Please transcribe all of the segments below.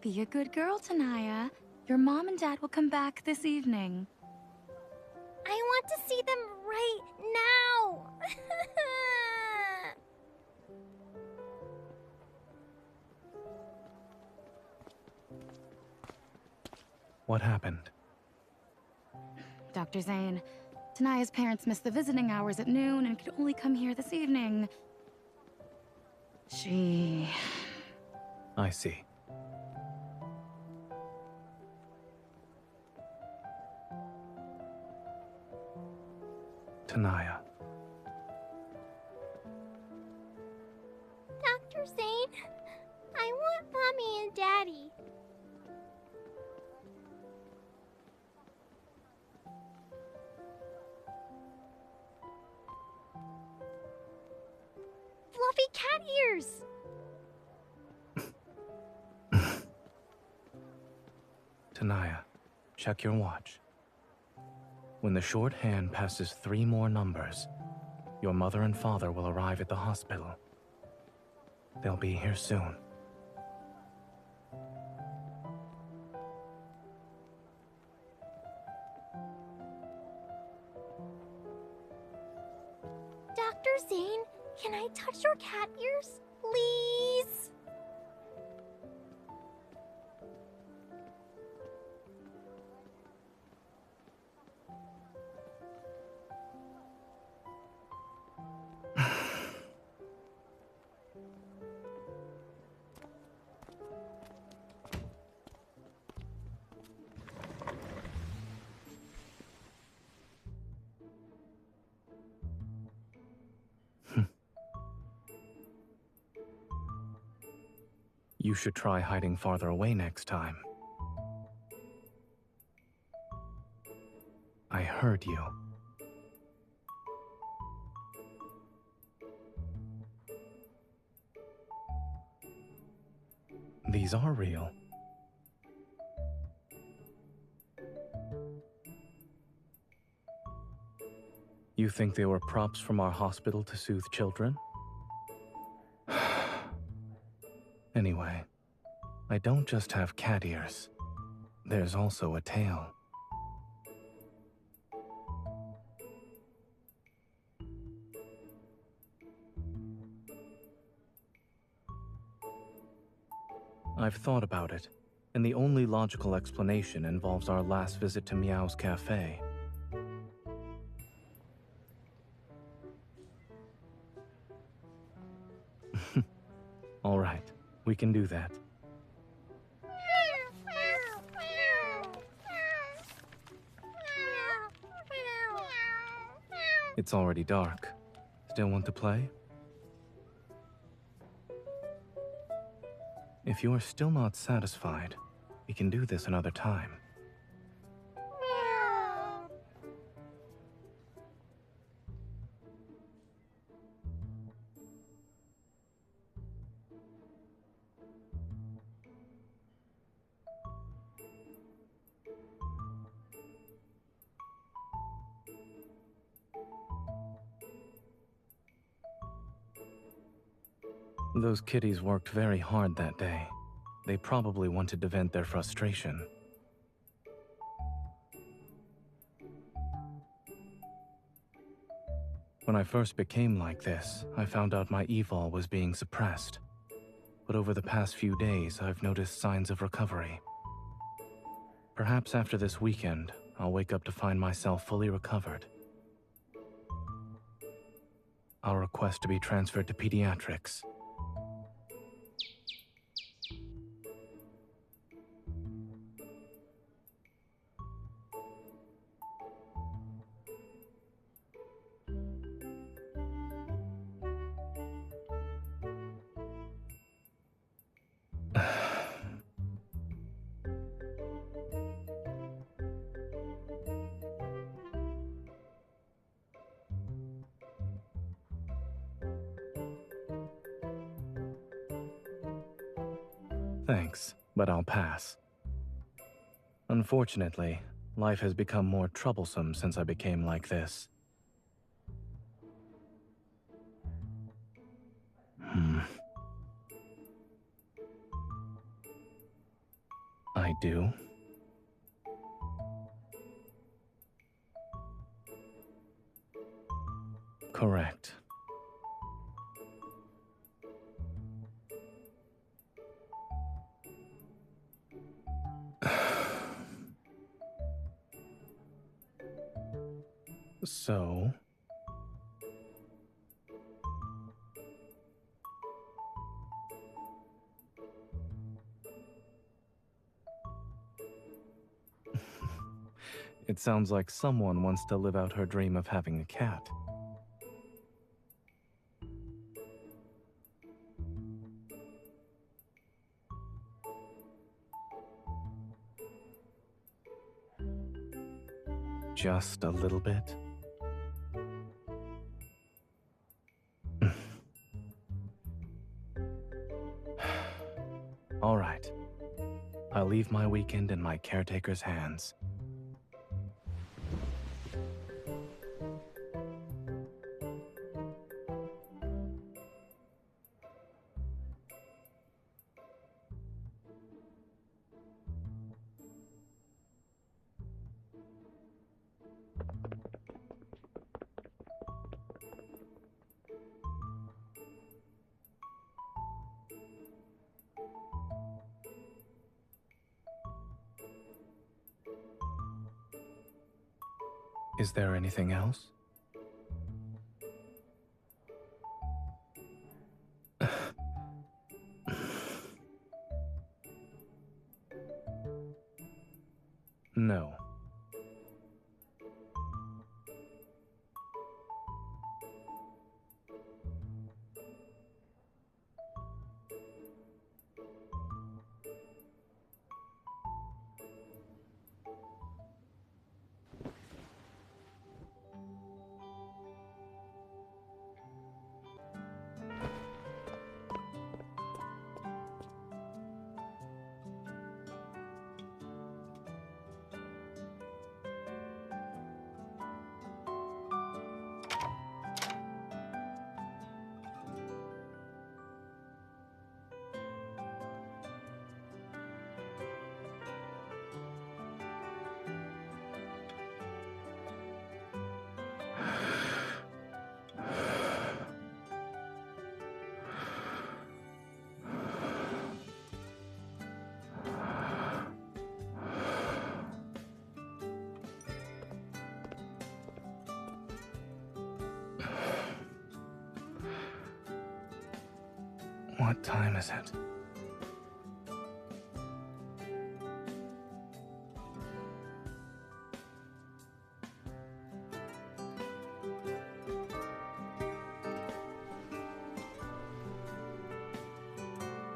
Be a good girl, Tanaya. Your mom and dad will come back this evening. I want to see them right now! What happened? Dr. Zayne, Tanaya's parents missed the visiting hours at noon and could only come here this evening. I see. Tanaya. Dr. Zayne, I want Mommy and Daddy. Fluffy cat ears! Tanaya, check your watch. When the shorthand passes 3 more numbers, your mother and father will arrive at the hospital. They'll be here soon. Dr. Zayne, can I touch your cat ears, please? You should try hiding farther away next time. I heard you. These are real. You think they were props from our hospital to soothe children? Anyway, I don't just have cat ears. There's also a tail. I've thought about it, and the only logical explanation involves our last visit to Meow's cafe. All right, we can do that. It's already dark. Still want to play? If you are still not satisfied, we can do this another time. Those kitties worked very hard that day. They probably wanted to vent their frustration. When I first became like this, I found out my evil was being suppressed. But over the past few days, I've noticed signs of recovery. Perhaps after this weekend, I'll wake up to find myself fully recovered. I'll request to be transferred to pediatrics. Thanks, but I'll pass. Unfortunately, life has become more troublesome since I became like this. do? Correct. So... It sounds like someone wants to live out her dream of having a cat. Just a little bit? All right. I'll leave my weekend in my caretaker's hands. Is there anything else? No. What time is it?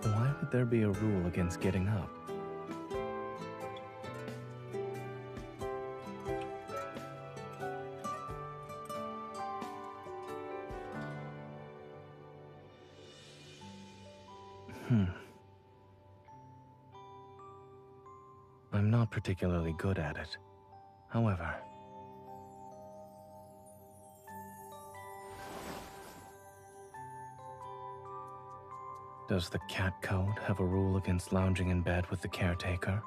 Why would there be a rule against getting up? I'm not particularly good at it. However... Does the cat code have a rule against lounging in bed with the caretaker?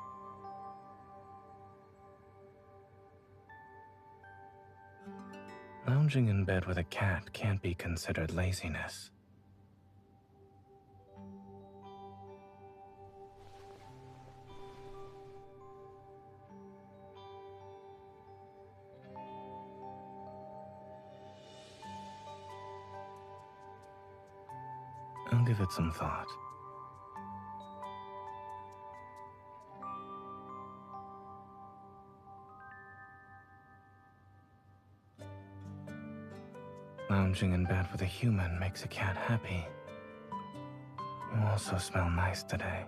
Lounging in bed with a cat can't be considered laziness. I'll give it some thought. Lounging in bed with a human makes a cat happy. You also smell nice today.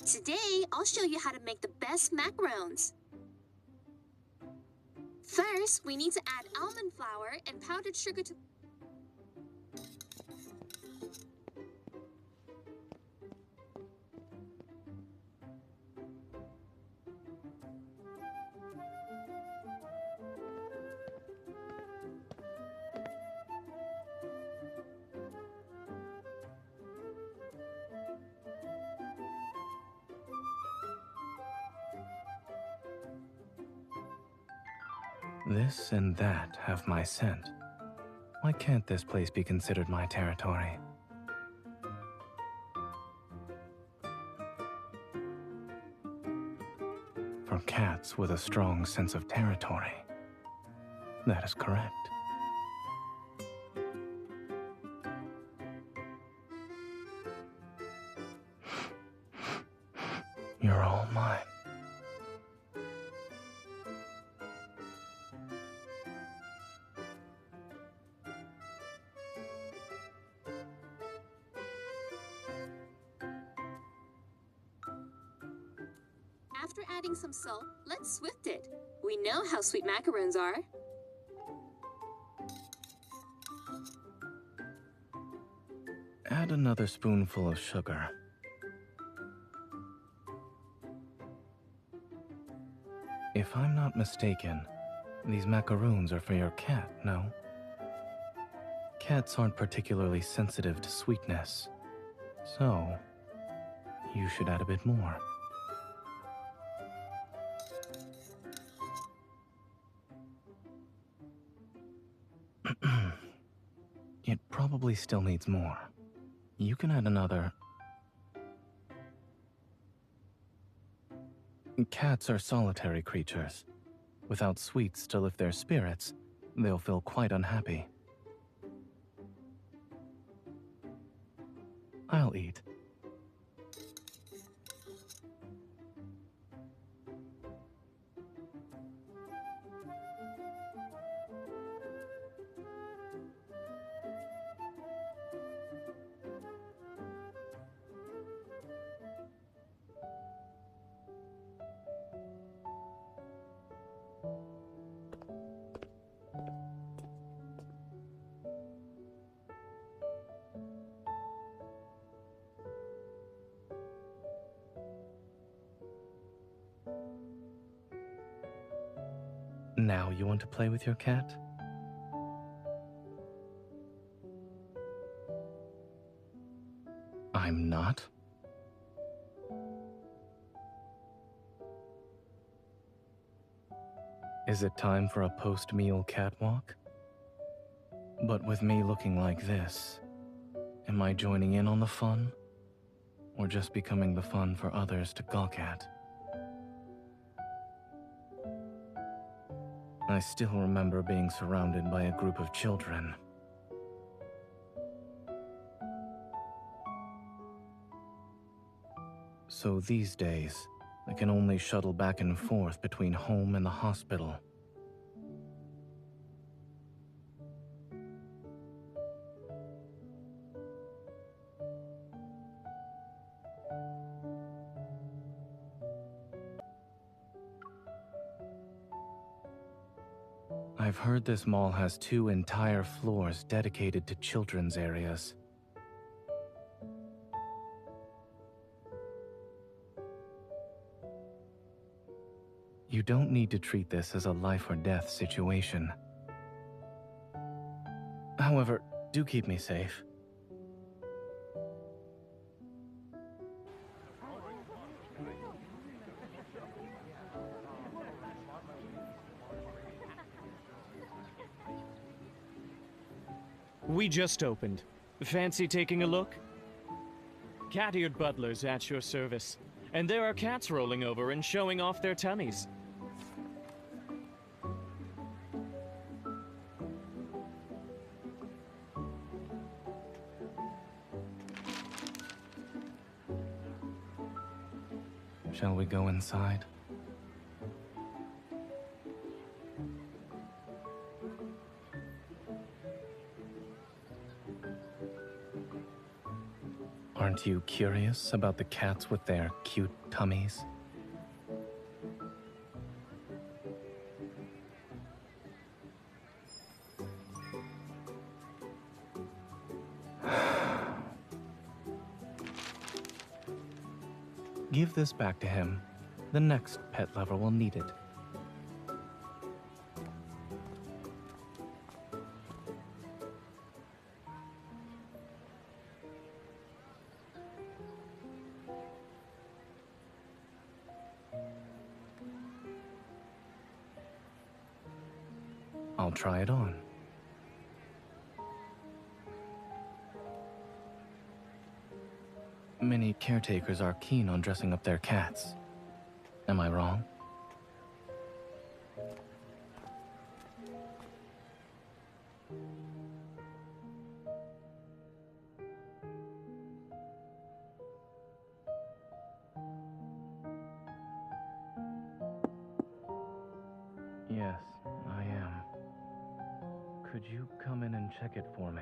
Today, I'll show you how to make the best macarons. First, we need to add almond flour and powdered sugar to... This and that have my scent. Why can't this place be considered my territory? For cats with a strong sense of territory. That is correct. You're all mine. After adding some salt, let's swift it. We know how sweet macaroons are. Add another spoonful of sugar. If I'm not mistaken, these macaroons are for your cat, no? Cats aren't particularly sensitive to sweetness, so you should add a bit more. It probably still needs more. You can add another. Cats are solitary creatures. Without sweets to lift their spirits, they'll feel quite unhappy. I'll eat. Now you want to play with your cat? I'm not? Is it time for a post-meal catwalk? But with me looking like this, am I joining in on the fun? Or just becoming the fun for others to gawk at? I still remember being surrounded by a group of children. So these days, I can only shuttle back and forth between home and the hospital. I've heard this mall has 2 entire floors dedicated to children's areas. You don't need to treat this as a life or death situation. However, do keep me safe. We just opened. Fancy taking a look? Cat-eared butlers at your service. And there are cats rolling over and showing off their tummies. Shall we go inside? Aren't you curious about the cats with their cute tummies? Give this back to him. The next pet lover will need it. I'll try it on. Many caretakers are keen on dressing up their cats. Am I wrong? Yes, I am. Could you come in and check it for me?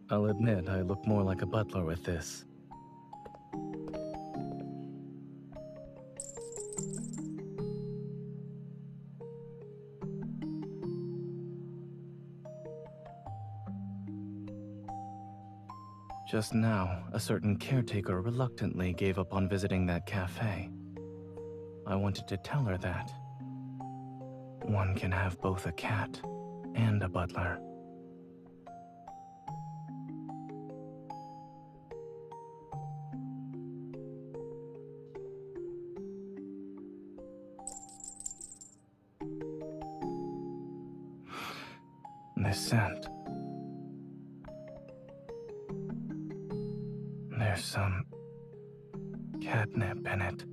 I'll admit I look more like a butler with this. Just now, a certain caretaker reluctantly gave up on visiting that cafe. I wanted to tell her that one can have both a cat and a butler. This scent. There's some catnip in it.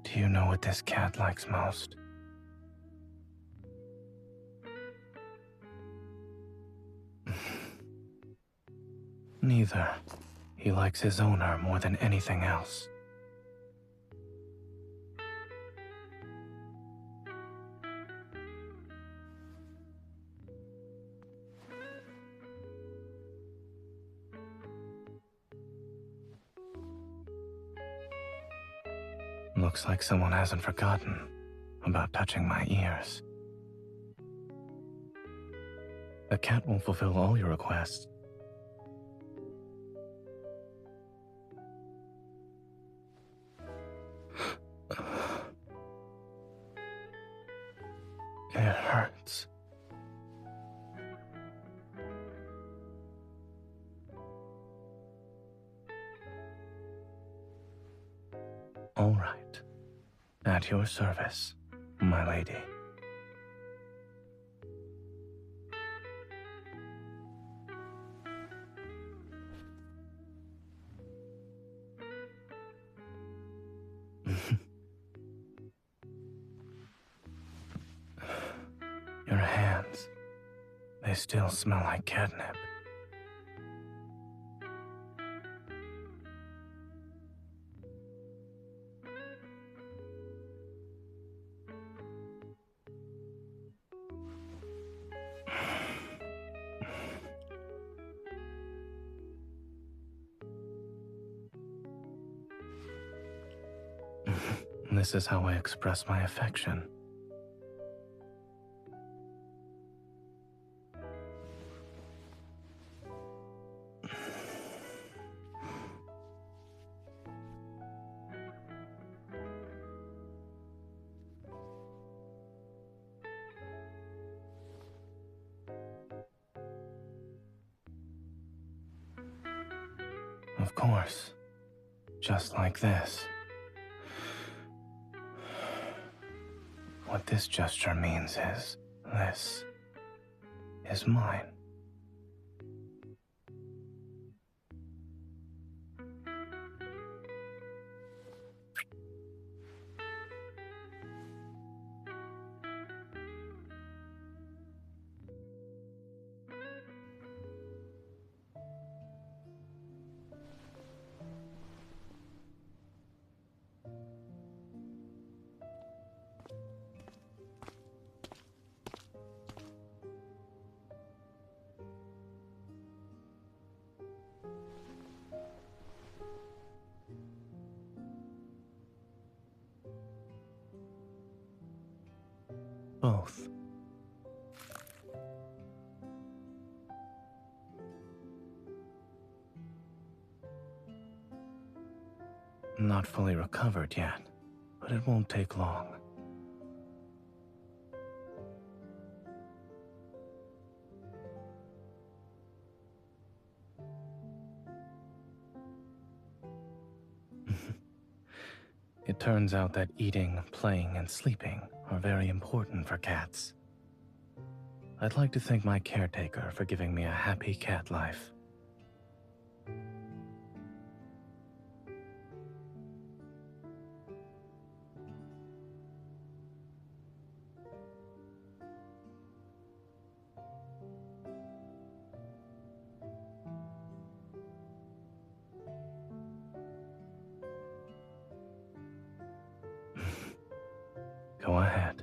Do you know what this cat likes most? Neither. He likes his owner more than anything else. Looks like someone hasn't forgotten about touching my ears. The cat won't fulfill all your requests. It hurts. All right. At your service, my lady. Your hands, they still smell like catnip. This is how I express my affection. Of course, just like this. What this gesture means is, this is mine. both. Not fully recovered yet, but it won't take long. It turns out that eating, playing, and sleeping are very important for cats. I'd like to thank my caretaker for giving me a happy cat life. Go ahead.